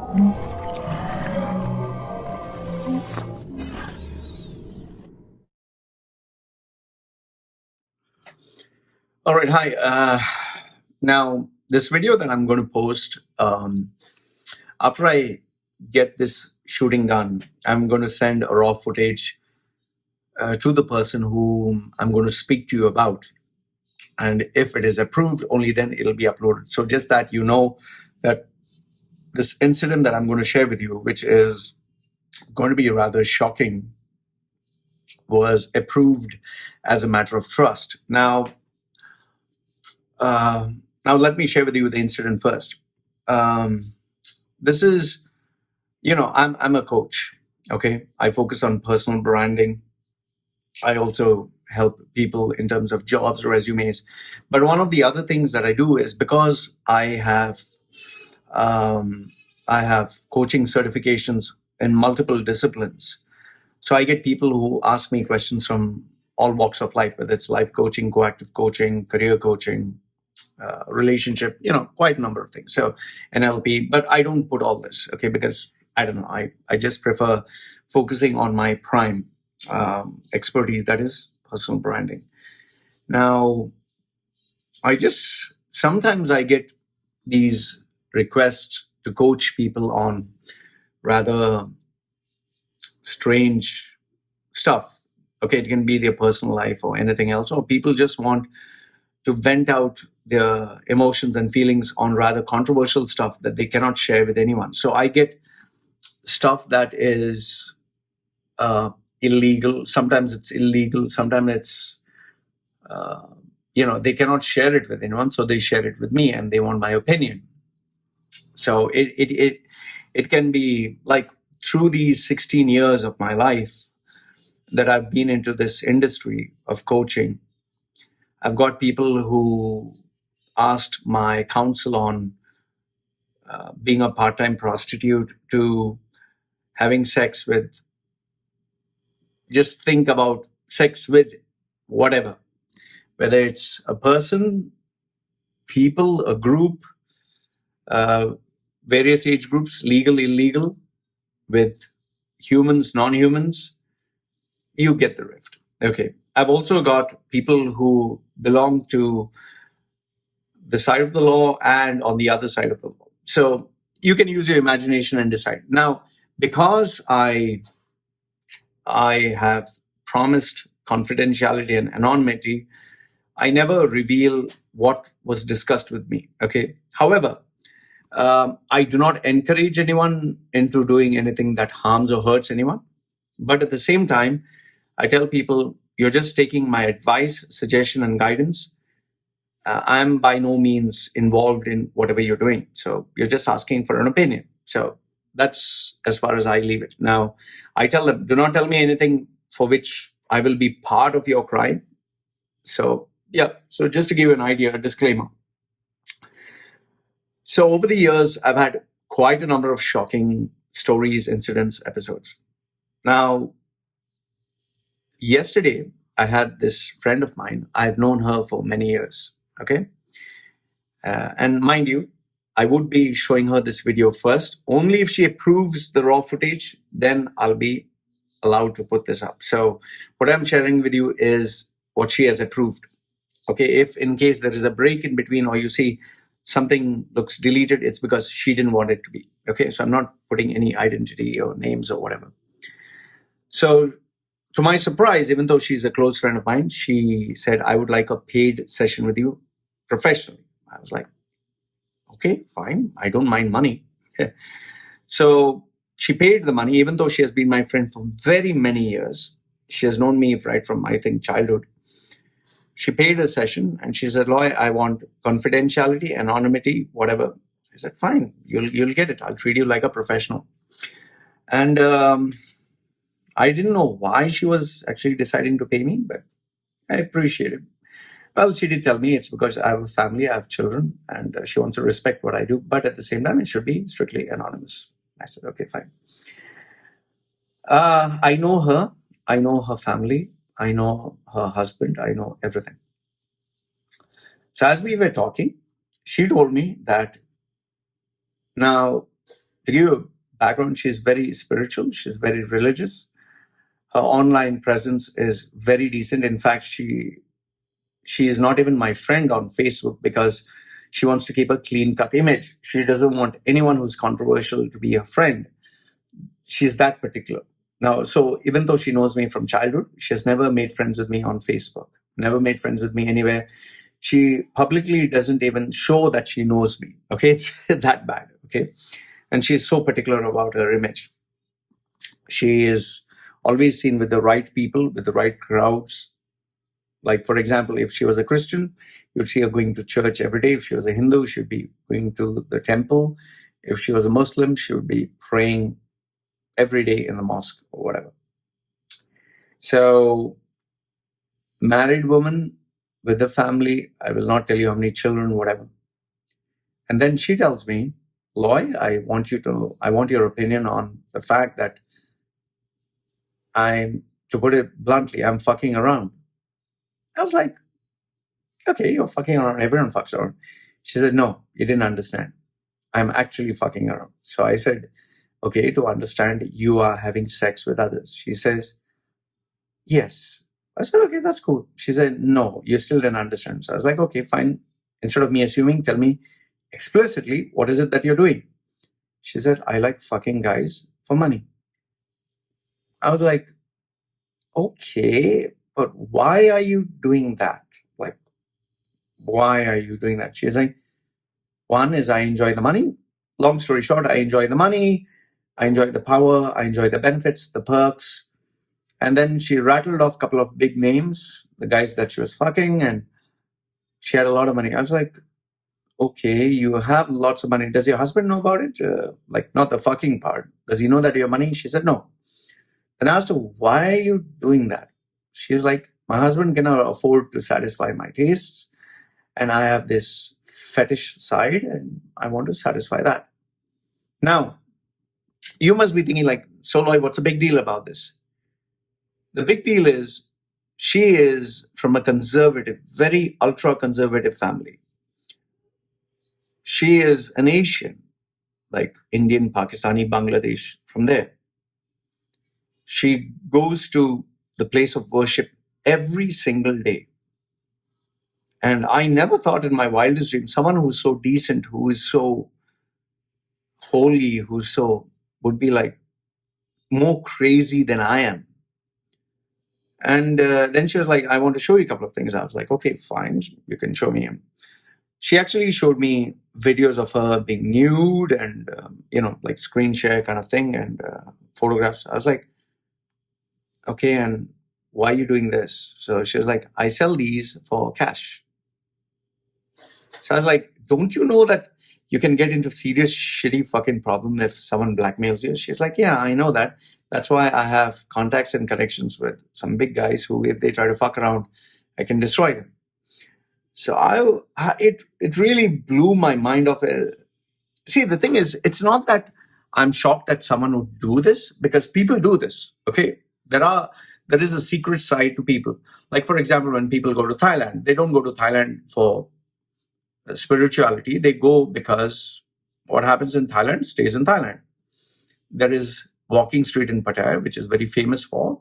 All right, hi. Now, this video that I'm going to post, after I get this shooting done, I'm going to send a raw footage to the person whom I'm going to speak to you about. And if it is approved, only then it'll be uploaded. So just that you know that this incident that I'm going to share with you, which is going to be rather shocking, was approved as a matter of trust. Now let me share with you the incident first. This is, I'm a coach. Okay, I focus on personal branding. I also help people in terms of jobs, resumes. But one of the other things that I do is because I have coaching certifications in multiple disciplines. So I get people who ask me questions from all walks of life, whether it's life coaching, coactive coaching, career coaching, relationship, quite a number of things. So NLP, but I don't put all this, okay, because I don't know. I just prefer focusing on my prime expertise, that is personal branding. Now, sometimes I get these requests to coach people on rather strange stuff. Okay, it can be their personal life or anything else, or people just want to vent out their emotions and feelings on rather controversial stuff that they cannot share with anyone. So I get stuff that is illegal. Sometimes it's illegal. Sometimes it's, they cannot share it with anyone. So they share it with me and they want my opinion. So it can be like through these 16 years of my life that I've been into this industry of coaching, I've got people who asked my counsel on being a part-time prostitute to having sex with, just think about sex with whatever, whether it's a person, people, a group, various age groups, legal, illegal, with humans, non-humans, you get the rift. Okay. I've also got people who belong to the side of the law and on the other side of the law. So you can use your imagination and decide. Now, because I have promised confidentiality and anonymity, I never reveal what was discussed with me. Okay. However, I do not encourage anyone into doing anything that harms or hurts anyone. But at the same time, I tell people, you're just taking my advice, suggestion, and guidance. I'm by no means involved in whatever you're doing. So you're just asking for an opinion. So that's as far as I leave it. Now, I tell them, do not tell me anything for which I will be part of your crime. So, yeah. So just to give you an idea, a disclaimer. So over the years, I've had quite a number of shocking stories, incidents, episodes. Now, yesterday, I had this friend of mine. I've known her for many years. Okay. And mind you, I would be showing her this video first. Only if she approves the raw footage, then I'll be allowed to put this up. So what I'm sharing with you is what she has approved. Okay. If in case there is a break in between or you see something looks deleted, it's because she didn't want it to be. Okay. So I'm not putting any identity or names or whatever. So to my surprise, even though she's a close friend of mine, she said, I would like a paid session with you professionally. I was like, okay, fine. I don't mind money. So she paid the money, even though she has been my friend for very many years. She has known me right from, I think, childhood. She paid a session and she said, Loy, I want confidentiality, anonymity, whatever. I said, fine, you'll get it. I'll treat you like a professional. And I didn't know why she was actually deciding to pay me, but I appreciate it. Well, she did tell me it's because I have a family, I have children, and she wants to respect what I do. But at the same time, it should be strictly anonymous. I said, okay, fine. I know her. I know her family. I know her husband. I know everything. So as we were talking, she told me that now to give you a background, she's very spiritual. She's very religious. Her online presence is very decent. In fact, she is not even my friend on Facebook because she wants to keep a clean-cut image. She doesn't want anyone who's controversial to be her friend. She's that particular. Now, so even though she knows me from childhood, she has never made friends with me on Facebook, never made friends with me anywhere. She publicly doesn't even show that she knows me. Okay, it's that bad. Okay, and she's so particular about her image. She is always seen with the right people, with the right crowds. Like, for example, if she was a Christian, you'd see her going to church every day. If she was a Hindu, she'd be going to the temple. If she was a Muslim, she would be praying every day in the mosque or whatever. So, married woman with a family, I will not tell you how many children, whatever. And then she tells me, Loy, I want your opinion on the fact that to put it bluntly, I'm fucking around. I was like, okay, you're fucking around. Everyone fucks around. She said, no, you didn't understand. I'm actually fucking around. So I said, okay, to understand, you are having sex with others. She says, yes. I said, okay, that's cool. She said, no, you still didn't understand. So I was like, okay, fine. Instead of me assuming, tell me explicitly, what is it that you're doing? She said, I like fucking guys for money. I was like, okay, but why are you doing that? Like, why are you doing that? She's like, one is I enjoy the money. Long story short, I enjoy the money. I enjoy the power. I enjoy the benefits, the perks. And then she rattled off a couple of big names, the guys that she was fucking, and she had a lot of money. I was like, okay, you have lots of money. Does your husband know about it? Like, not the fucking part. Does he know that you have money? She said, no. Then I asked her, why are you doing that? She's like, my husband cannot afford to satisfy my tastes, and I have this fetish side, and I want to satisfy that. Now, you must be thinking like, so Loy, what's the big deal about this? The big deal is she is from a conservative, very ultra-conservative family. She is an Asian, like Indian, Pakistani, Bangladesh, from there. She goes to the place of worship every single day. And I never thought in my wildest dreams, someone who's so decent, who is so holy, would be like more crazy than I am. And then she was like, I want to show you a couple of things. I was like, okay, fine, you can show me him. She actually showed me videos of her being nude and, like screen share kind of thing and photographs. I was like, okay, and why are you doing this? So she was like, I sell these for cash. So I was like, don't you know that you can get into serious shitty fucking problem if someone blackmails you? She's like, yeah, I know that. That's why I have contacts and connections with some big guys who, if they try to fuck around, I can destroy them. So it really blew my mind off. See, the thing is, it's not that I'm shocked that someone would do this, because people do this. Okay, there is a secret side to people. Like, for example, when people go to Thailand, they don't go to Thailand for spirituality. They go because what happens in Thailand stays in Thailand. There is Walking Street in Pattaya, which is very famous for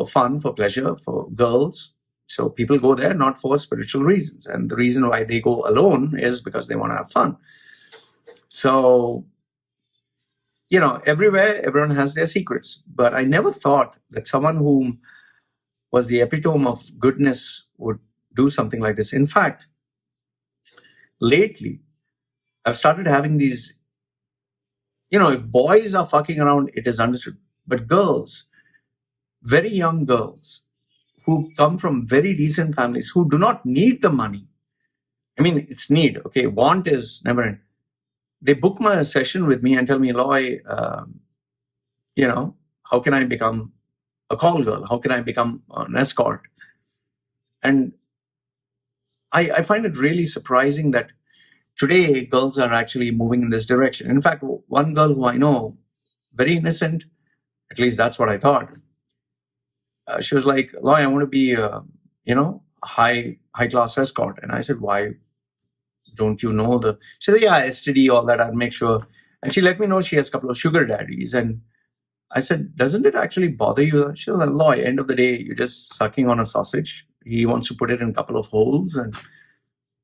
fun, for pleasure, for girls. So people go there not for spiritual reasons. And the reason why they go alone is because they want to have fun. So, everywhere, everyone has their secrets. But I never thought that someone who was the epitome of goodness would do something like this. In fact, lately, I've started having these, if boys are fucking around, it is understood. But girls, very young girls, who come from very decent families, who do not need the money. I mean, it's need, okay? Want is never end. They book my session with me and tell me, Loy, how can I become a call girl? How can I become an escort? And I find it really surprising that today girls are actually moving in this direction. In fact, one girl who I know, very innocent, at least that's what I thought. She was like, Loy, I want to be, high class escort. And I said, why don't you know she said, yeah, STD, all that. I'll make sure And she let me know she has a couple of sugar daddies. And I said, doesn't it actually bother you? She was like, Loy, end of the day, you're just sucking on a sausage. He wants to put it in a couple of holes, and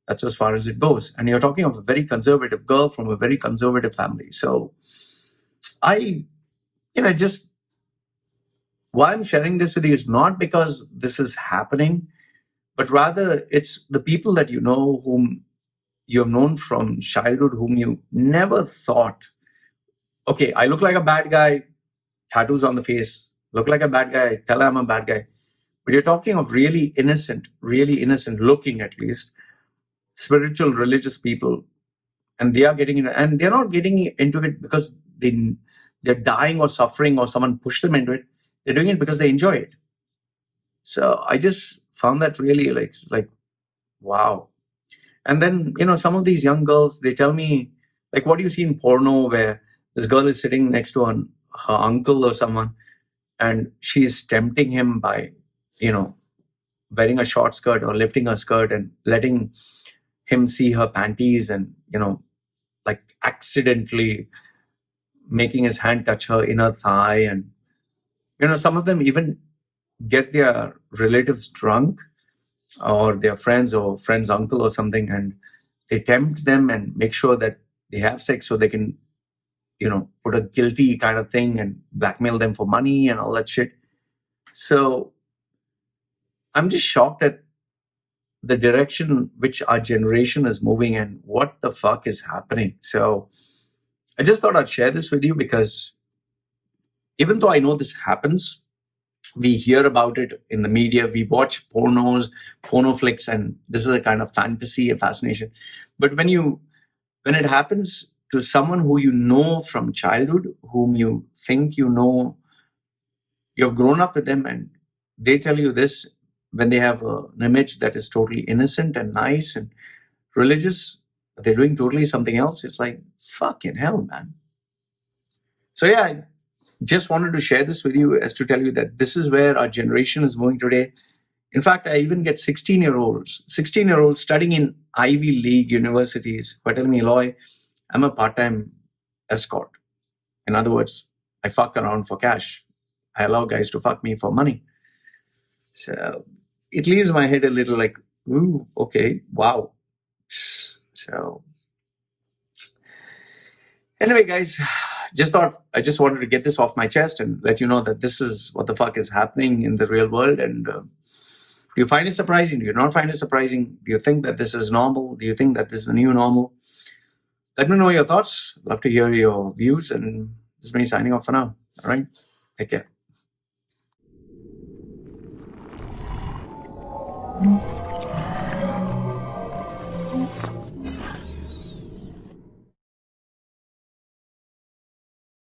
that's as far as it goes. And you're talking of a very conservative girl from a very conservative family. So just why I'm sharing this with you is not because this is happening, but rather it's the people that you know, whom you have known from childhood, whom you never thought, okay, I look like a bad guy, tattoos on the face, look like a bad guy, tell I'm a bad guy. But you're talking of really innocent looking, at least, spiritual, religious people. And they are getting into, and they're not getting into it because they're dying or suffering or someone pushed them into it. They're doing it because they enjoy it. So I just found that really like wow. And then, some of these young girls, they tell me, like, what do you see in porno where this girl is sitting next to her uncle or someone, and she's tempting him by, wearing a short skirt or lifting her skirt and letting him see her panties and, like accidentally making his hand touch her inner thigh. And, some of them even get their relatives drunk or their friend's uncle or something, and they tempt them and make sure that they have sex so they can, put a guilty kind of thing and blackmail them for money and all that shit. So I'm just shocked at the direction which our generation is moving and what the fuck is happening. So I just thought I'd share this with you because even though I know this happens, we hear about it in the media, we watch porno flicks, and this is a kind of fantasy, a fascination. But when it happens to someone who you know from childhood, whom you think you know, you've grown up with them, and they tell you this when they have an image that is totally innocent and nice and religious, but they're doing totally something else. It's like, fucking hell, man. So yeah, I just wanted to share this with you as to tell you that this is where our generation is moving today. In fact, I even get 16-year-olds studying in Ivy League universities who are telling me, Loy, I'm a part-time escort. In other words, I fuck around for cash. I allow guys to fuck me for money. So it leaves my head a little like, ooh, okay, wow. So anyway, guys, I just wanted to get this off my chest and let you know that this is what the fuck is happening in the real world. And do you find it surprising? Do you not find it surprising? Do you think that this is normal? Do you think that this is the new normal? Let me know your thoughts. Love to hear your views. And this is me signing off for now. All right. Take care.